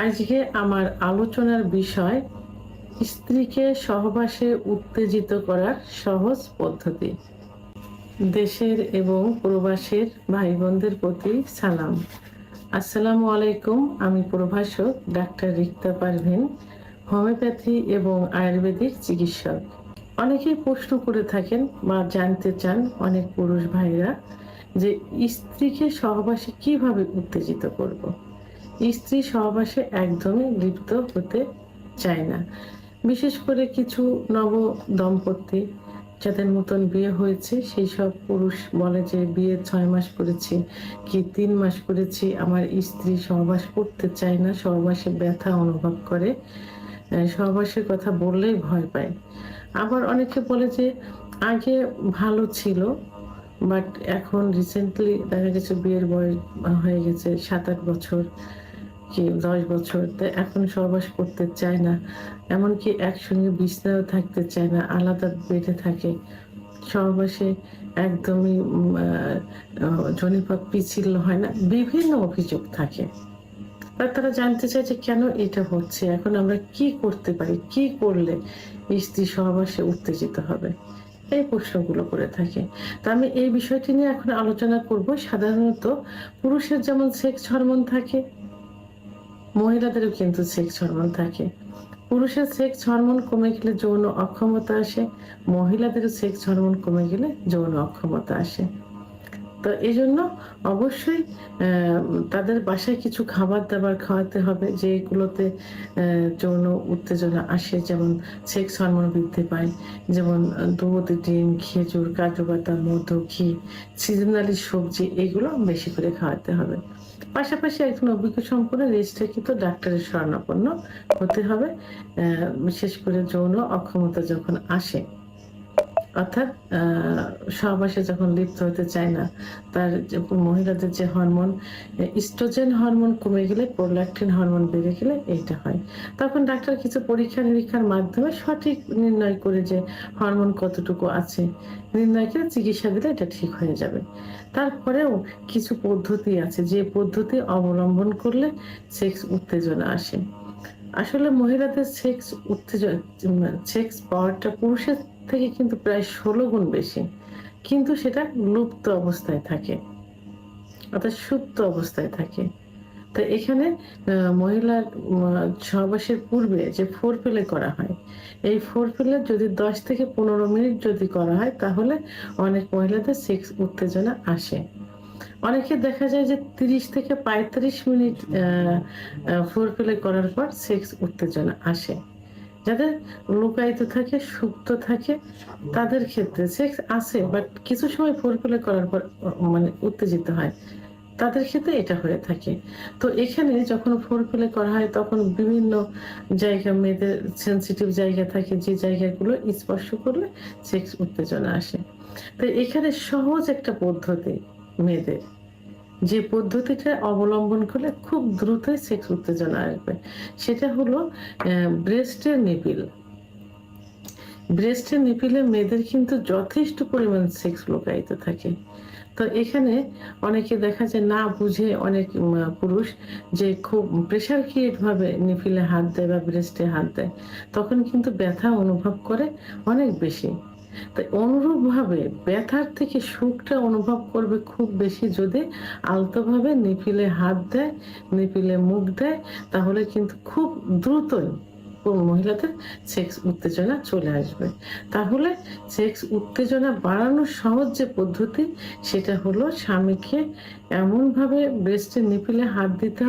আজকে আমার আলোচনার বিষয় স্ত্রীকে সহবাসে উত্তেজিত করার সহজ পদ্ধতি। দেশের এবং প্রবাসের ভাই বোনদের প্রতি সালাম। আসসালামু আলাইকুম। আমি প্রভাষক ডাক্তার রিক্তা পারভিন, হোমিওপ্যাথি এবং আয়ুর্বেদিক চিকিৎসক। অনেকেই প্রশ্ন করে থাকেন বা জানতে চান অনেক পুরুষ ভাইরা যে স্ত্রীকে সহবাসে কিভাবে উত্তেজিত করব। স্ত্রী সহবাসে একদমই লিপ্ত হতে চায় না। বিশেষ করে কিছু নব দম্পতি যাদের নতুন বিয়ে হয়েছে সেই সব পুরুষ বলে যে বিয়ে 6 মাস করেছি কি 3 মাস করেছি, আমার স্ত্রী সহবাস করতে চায় না, সহবাসে ব্যথা অনুভব করে, সহবাসের কথা বললেই ভয় পায়। আবার অনেকে বলে যে আগে ভালো ছিল, বাট এখন রিসেন্টলি দেখা গেছে বিয়ের বয়স হয়ে গেছে 7-8 বছর কি 10 বছর, তাই এখন সহবাস করতে চায় না, এমনকি একসঙ্গে বিছানায়ও থাকতে চায় না, আলাদা বেডে থাকে। সহবাসে একদমই জনিপথ পিচ্ছিল হয় না, বিভিন্ন অভিযোগ থাকে। আর তারা জানতে চায় যে কেন এটা হচ্ছে, এখন আমরা কি করতে পারি, কি করলে স্ত্রী সহবাসে উত্তেজিত হবে, এই প্রশ্নগুলো করে থাকে। তা আমি এই বিষয়টি নিয়ে এখন আলোচনা করব। সাধারণত পুরুষের যেমন সেক্স হরমোন থাকে, মহিলাদেরও কিন্তু সেক্স হরমোন থাকে। পুরুষের সেক্স হরমোন কমে গেলে যৌন অক্ষমতা আসে, মহিলাদেরও সেক্স হরমোন কমে গেলে যৌন অক্ষমতা আসে। তো এই জন্য অবশ্যই তাদের বাসায় কিছু খাবার দাবার খাওয়াতে হবে যেগুলোতে যৌন উত্তেজনা আসে, যেমন সেক্স হরমোন বৃদ্ধি পায়, যেমন দুধ, ডিম, খেজুর, কাজু বাদাম, মধু, ঘি, সিজনালি সবজি, এগুলো বেশি করে খাওয়াতে হবে। পাশাপাশি একজন অভিজ্ঞ সম্পন্ন রেজিস্ট্রিকৃত ডাক্তারের শরণাপন্ন হতে হবে, বিশেষ করে যৌন অক্ষমতা যখন আসে, অর্থাৎ সহবাসে যখন লিপ্ত হতে চায় না, তার মহিলাদের যে হরমোন ইস্ট্রোজেন হরমোন কমে গেলে, প্রোল্যাক্টিন হরমোন বেড়ে গেলে এইটা হয়। তখন ডাক্তার কিছু পরীক্ষা নিরীক্ষার মাধ্যমে সঠিক নির্ণয় করে যে হরমোন কতটুকু আছে নির্ণয় করে চিকিৎসা দিলে এটা ঠিক হয়ে যাবে। তারপরেও কিছু পদ্ধতি আছে যে পদ্ধতি অবলম্বন করলে সেক্স উত্তেজনা আসে। আসলে মহিলাদের সেক্স উত্তেজনা, সেক্স পাওয়ারটা পুরুষের থেকে কিন্তু প্রায় 16 গুণ বেশি, কিন্তু সেটা লুপ্ত অবস্থায় থাকে, অর্থাৎ সুপ্ত অবস্থায় থাকে। তো এখানে মহিলার সহবাসের পূর্বে যে ফোর প্লে করা হয়, এই ফোর প্লে যদি 10 থেকে 15 মিনিট যদি করা হয় তাহলে অনেক মহিলাদের সেক্স উত্তেজনা আসে। অনেকে দেখা যায় যে 30 থেকে 35 মিনিট ফোর প্লে করার পর সেক্স উত্তেজনা আসে। যাদের লুকায়িত থাকে, সুপ্ত থাকে, তাদের ক্ষেত্রে সেক্স আসে বাট কিছু সময় ফোর প্লে করার পর মানে উত্তেজিত হয়, তাদের ক্ষেত্রে এটা হয়ে থাকে। তো এখানে যখন ফোর প্লে করা হয় তখন বিভিন্ন জায়গা, মেয়েদের সেন্সিটিভ জায়গা থাকে, যে জায়গাগুলো স্পর্শ করলে সেক্স উত্তেজনা আসে। তো এখানে সহজ একটা পদ্ধতি মেয়েদের, যে পদ্ধতিটা অবলম্বন করলে খুব দ্রুতই সেক্স উত্তেজনা আসবে, সেটা হলো ব্রেস্টের নিপিল। ব্রেস্টের নিপিলে মেয়েদের কিন্তু যথেষ্ট পরিমাণ সেক্স লুকায়িত থাকে। তো এখানে অনেকে দেখা যায় না বুঝে অনেক পুরুষ যে খুব প্রেশার ক্রিয়েট ভাবে নিপিলে হাত দেয় বা ব্রেস্টে হাত দেয়, তখন কিন্তু ব্যথা অনুভব করে অনেক বেশি। তাই অনুরূপ ভাবে ব্যথার থেকে সুখটা অনুভব করবে খুব বেশি যদি আলতোভাবে নিপিলে হাত দেয়, নিপিলে মুখ দেয়, তাহলে কিন্তু খুব দ্রুতই কোন মহিলাদের সেক্স উত্তেজনা চলে আসবে। তাহলে সেক্স উত্তেজনা বাড়ানোর সহজ যে পদ্ধতি সেটা হলো স্বামীকে এমন ভাবে ব্রেস্টের নিপিলে হাত দিতে